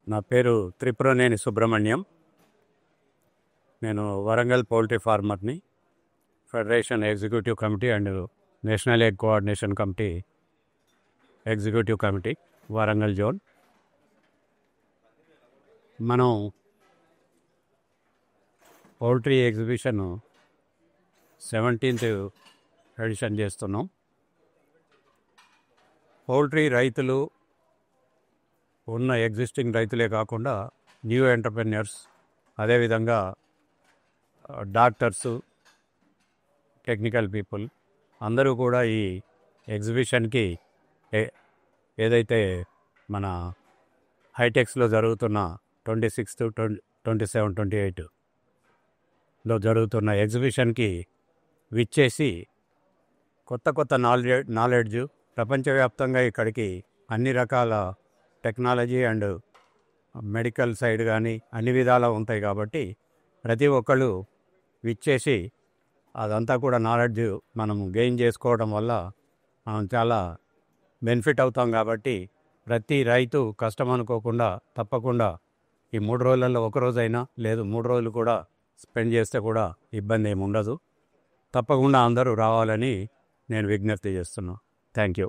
నా పేరు త్రిపురనేని సుబ్రహ్మణ్యం. నేను వరంగల్ పౌల్ట్రీ ఫార్మర్ని. Federation executive committee and national egg coordination committee executive committee Warangal zone. మనం పౌల్ట్రీ ఎగ్జిబిషన్ 17th ఎడిషన్ చేస్తున్నాం. పౌల్ట్రీ రైతులు ఉన్న ఎగ్జిస్టింగ్ రైతులే కాకుండా న్యూ ఎంటర్ప్రెన్యూర్స్, అదేవిధంగా డాక్టర్సు, టెక్నికల్ పీపుల్ అందరూ కూడా ఈ ఎగ్జిబిషన్కి ఏదైతే మన హైటెక్స్లో జరుగుతున్న 26th, 27, 28లో జరుగుతున్న ఎగ్జిబిషన్కి విచ్చేసి కొత్త నాలెడ్జ్ ప్రపంచవ్యాప్తంగా ఇక్కడికి అన్ని రకాల టెక్నాలజీ అండ్ మెడికల్ సైడ్ కానీ అన్ని విధాలా ఉంటాయి కాబట్టి ప్రతి ఒక్కళ్ళు విచ్చేసి అదంతా కూడా నాలెడ్జ్ మనం గెయిన్ చేసుకోవడం వల్ల మనం చాలా బెనిఫిట్ అవుతాం. కాబట్టి ప్రతి రైతు కష్టం అనుకోకుండా తప్పకుండా ఈ 3 రోజులలో ఒక రోజైనా లేదు 3 రోజులు కూడా స్పెండ్ చేస్తే కూడా ఇబ్బంది ఏమి ఉండదు. తప్పకుండా అందరూ రావాలని నేను విజ్ఞప్తి చేస్తున్నాను. Thank you.